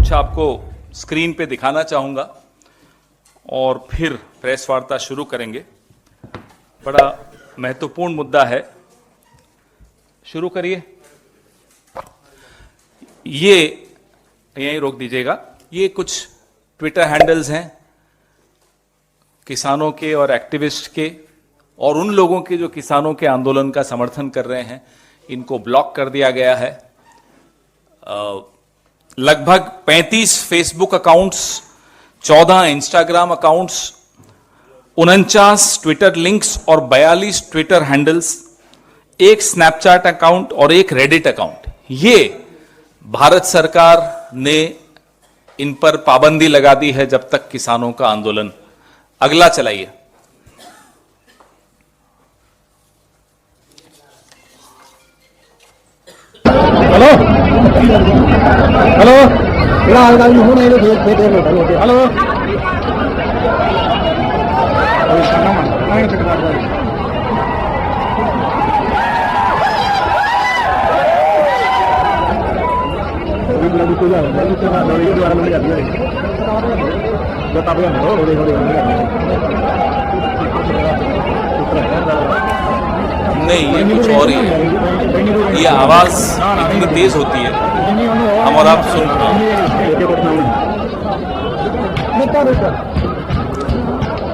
कुछ आपको स्क्रीन पे दिखाना चाहूंगा और फिर प्रेस वार्ता शुरू करेंगे। बड़ा महत्वपूर्ण मुद्दा है, शुरू करिए। ये यहीं रोक दीजिएगा। ये कुछ ट्विटर हैंडल्स हैं किसानों के और एक्टिविस्ट के और उन लोगों के जो किसानों के आंदोलन का समर्थन कर रहे हैं। इनको ब्लॉक कर दिया गया है। लगभग 35 Facebook accounts, 14 Instagram accounts, 49 Twitter links और 42 ट्विटर हैंडल्स, एक स्नैपचैट अकाउंट और एक रेडिट अकाउंट, ये भारत सरकार ने इन पर पाबंदी लगा दी है जब तक किसानों का आंदोलन। अगला चलाइए। हेलो हेलो हेलो नहीं, ये कुछ और ही है। ये आवाज इतनी तेज होती है, हम और आप सुन रहे हैं।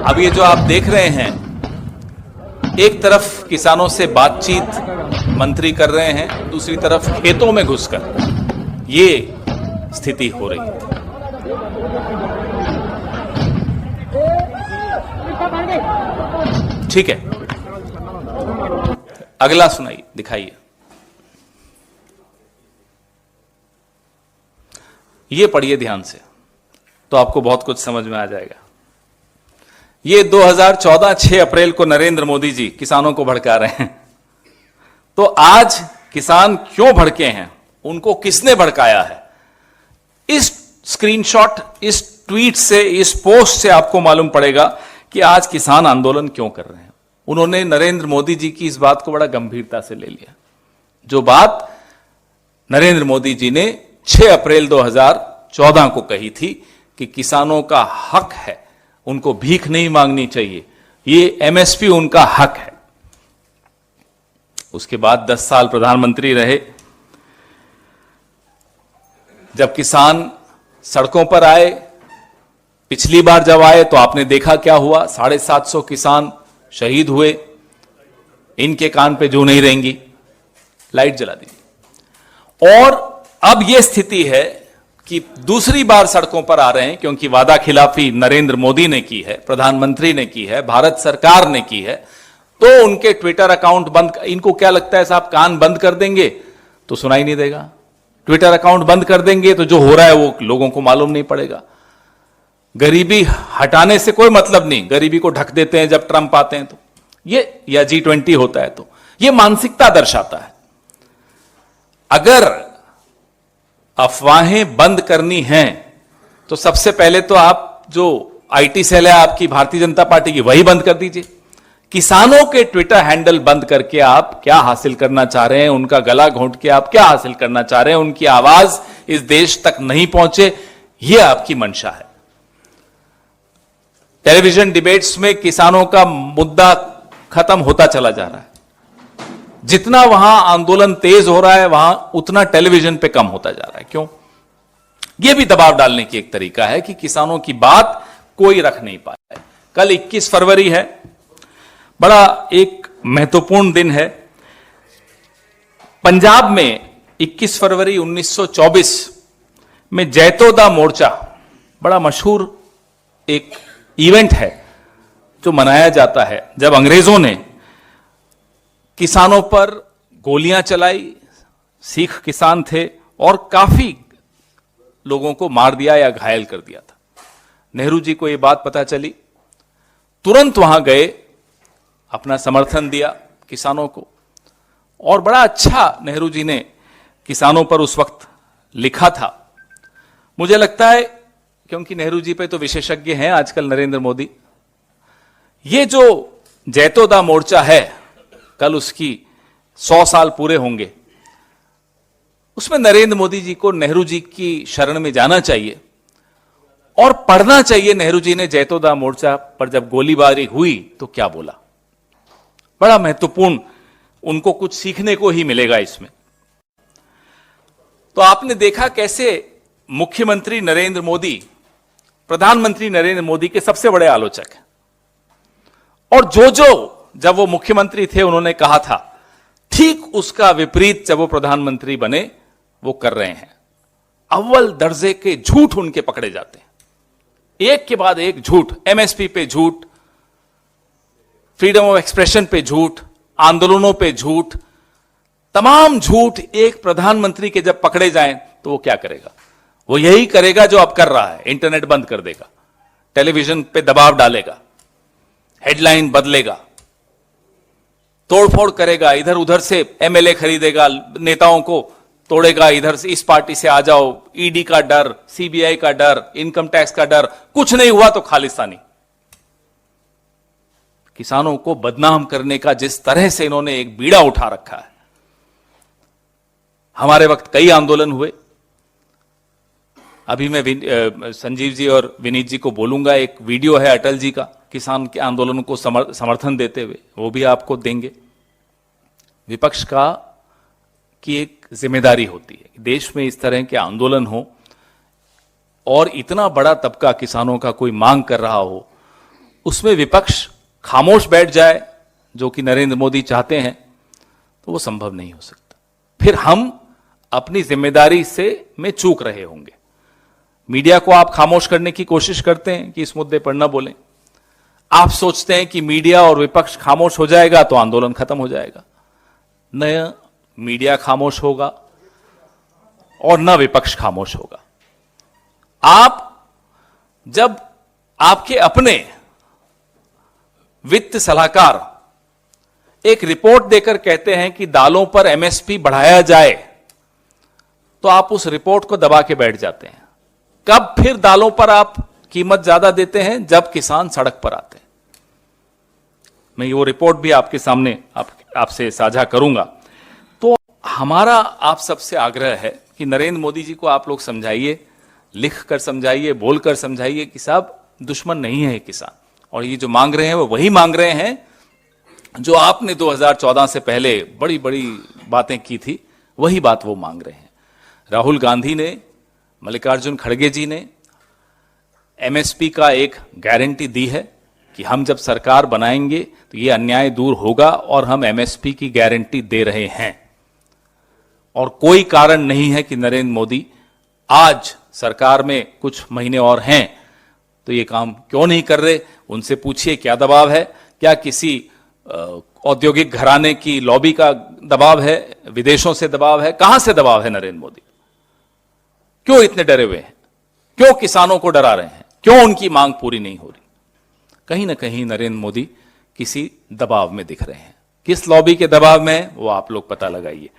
अब ये जो आप देख रहे हैं, एक तरफ किसानों से बातचीत मंत्री कर रहे हैं, दूसरी तरफ खेतों में घुसकर ये स्थिति हो रही है। ठीक है, अगला सुनाइए, दिखाइए। ये पढ़िए ध्यान से तो आपको बहुत कुछ समझ में आ जाएगा। ये 2014 6 अप्रैल को नरेंद्र मोदी जी किसानों को भड़का रहे हैं। तो आज किसान क्यों भड़के हैं, उनको किसने भड़काया है, इस स्क्रीनशॉट, इस ट्वीट से, इस पोस्ट से आपको मालूम पड़ेगा कि आज किसान आंदोलन क्यों कर रहे हैं। उन्होंने नरेंद्र मोदी जी की इस बात को बड़ा गंभीरता से ले लिया। जो बात नरेंद्र मोदी जी ने 6 अप्रैल 2014 को कही थी कि किसानों का हक है, उनको भीख नहीं मांगनी चाहिए, ये एमएसपी उनका हक है। उसके बाद 10 साल प्रधानमंत्री रहे। जब किसान सड़कों पर आए, पिछली बार जब आए तो आपने देखा क्या हुआ, 750 किसान शहीद हुए। इनके कान पे जू नहीं रहेंगी, लाइट जला दी। और अब यह स्थिति है कि दूसरी बार सड़कों पर आ रहे हैं क्योंकि वादा खिलाफी नरेंद्र मोदी ने की है, प्रधानमंत्री ने की है, भारत सरकार ने की है। तो उनके ट्विटर अकाउंट बंद, इनको क्या लगता है साहब कान बंद कर देंगे तो सुनाई नहीं देगा, ट्विटर अकाउंट बंद कर देंगे तो जो हो रहा है वो लोगों को मालूम नहीं पड़ेगा। गरीबी हटाने से कोई मतलब नहीं, गरीबी को ढक देते हैं जब ट्रंप आते हैं तो, ये या G20 होता है तो, ये मानसिकता दर्शाता है। अगर अफवाहें बंद करनी हैं तो सबसे पहले तो आप जो आईटी सेल है आपकी भारतीय जनता पार्टी की, वही बंद कर दीजिए। किसानों के ट्विटर हैंडल बंद करके आप क्या हासिल करना चाह रहे हैं, उनका गला घोंट के आप क्या हासिल करना चाह रहे हैं, उनकी आवाज इस देश तक नहीं पहुंचे, यह आपकी मंशा है। टेलीविजन डिबेट्स में किसानों का मुद्दा खत्म होता चला जा रहा है। जितना वहां आंदोलन तेज हो रहा है वहां उतना टेलीविजन पे कम होता जा रहा है। क्यों? यह भी दबाव डालने की एक तरीका है कि किसानों की बात कोई रख नहीं पाए। कल 21 फरवरी है, बड़ा एक महत्वपूर्ण दिन है। पंजाब में 21 फरवरी 1924 में जैतोदा मोर्चा, बड़ा मशहूर एक इवेंट है जो मनाया जाता है, जब अंग्रेजों ने किसानों पर गोलियां चलाई, सिख किसान थे और काफी लोगों को मार दिया या घायल कर दिया था। नेहरू जी को यह बात पता चली, तुरंत वहां गए, अपना समर्थन दिया किसानों को, और बड़ा अच्छा नेहरू जी ने किसानों पर उस वक्त लिखा था। मुझे लगता है क्योंकि नेहरू जी पे तो विशेषज्ञ हैं आजकल नरेंद्र मोदी, ये जो जैतोदा मोर्चा है, कल उसकी 100 साल पूरे होंगे। उसमें नरेंद्र मोदी जी को नेहरू जी की शरण में जाना चाहिए और पढ़ना चाहिए नेहरू जी ने जैतोदा मोर्चा पर जब गोलीबारी हुई तो क्या बोला। बड़ा महत्वपूर्ण, उनको कुछ सीखने को ही मिलेगा इसमें। तो आपने देखा कैसे मुख्यमंत्री नरेंद्र मोदी प्रधानमंत्री नरेंद्र मोदी के सबसे बड़े आलोचक हैं, और जो जब वो मुख्यमंत्री थे उन्होंने कहा था, ठीक उसका विपरीत जब वो प्रधानमंत्री बने वो कर रहे हैं। अव्वल दर्जे के झूठ उनके पकड़े जाते हैं, एक के बाद एक झूठ। एमएसपी पे झूठ, फ्रीडम ऑफ एक्सप्रेशन पे झूठ, आंदोलनों पे झूठ, तमाम झूठ एक प्रधानमंत्री के जब पकड़े जाएं तो वो क्या करेगा? वो यही करेगा जो अब कर रहा है, इंटरनेट बंद कर देगा, टेलीविजन पे दबाव डालेगा, हेडलाइन बदलेगा, तोड़फोड़ करेगा, इधर उधर से एमएलए खरीदेगा, नेताओं को तोड़ेगा, इधर से इस पार्टी से आ जाओ, ईडी का डर, सीबीआई का डर, इनकम टैक्स का डर, कुछ नहीं हुआ तो खालिस्तानी। किसानों को बदनाम करने का जिस तरह से इन्होंने एक बीड़ा उठा रखा है। हमारे वक्त कई आंदोलन हुए, अभी मैं संजीव जी और विनीत जी को बोलूंगा, एक वीडियो है अटल जी का किसान के आंदोलन को समर्थन देते हुए, वो भी आपको देंगे। विपक्ष की एक जिम्मेदारी होती है कि देश में इस तरह के आंदोलन हो और इतना बड़ा तबका किसानों का कोई मांग कर रहा हो, उसमें विपक्ष खामोश बैठ जाए, जो कि नरेंद्र मोदी चाहते हैं, तो वो संभव नहीं हो सकता। फिर हम अपनी जिम्मेदारी में चूक रहे होंगे। मीडिया को आप खामोश करने की कोशिश करते हैं कि इस मुद्दे पर न बोलें। आप सोचते हैं कि मीडिया और विपक्ष खामोश हो जाएगा तो आंदोलन खत्म हो जाएगा। न मीडिया खामोश होगा और न विपक्ष खामोश होगा। आप जब आपके अपने वित्त सलाहकार एक रिपोर्ट देकर कहते हैं कि दालों पर एमएसपी बढ़ाया जाए, तो आप उस रिपोर्ट को दबा के बैठ जाते हैं। कब फिर दालों पर आप कीमत ज्यादा देते हैं? जब किसान सड़क पर आते हैं। मैं वो रिपोर्ट भी आपके सामने आपसे साझा करूंगा। तो हमारा आप सबसे आग्रह है कि नरेंद्र मोदी जी को आप लोग समझाइए, लिख कर समझाइए, बोलकर समझाइए कि साहब दुश्मन नहीं है किसान, और ये जो मांग रहे हैं वो वही मांग रहे हैं जो आपने 2014 से पहले बड़ी बड़ी बातें की थी, वही बात वो मांग रहे हैं। राहुल गांधी ने, मल्लिकार्जुन खड़गे जी ने एमएसपी का एक गारंटी दी है कि हम जब सरकार बनाएंगे तो ये अन्याय दूर होगा, और हम एमएसपी की गारंटी दे रहे हैं। और कोई कारण नहीं है कि नरेंद्र मोदी आज सरकार में कुछ महीने और हैं तो ये काम क्यों नहीं कर रहे। उनसे पूछिए क्या दबाव है, क्या किसी औद्योगिक घराने की लॉबी का दबाव है, विदेशों से दबाव है, कहां से दबाव है नरेंद्र मोदी? क्यों इतने डरे हुए हैं? क्यों किसानों को डरा रहे हैं? क्यों उनकी मांग पूरी नहीं हो रही? कहीं ना कहीं नरेंद्र मोदी किसी दबाव में दिख रहे हैं। किस लॉबी के दबाव में है वो आप लोग पता लगाइए।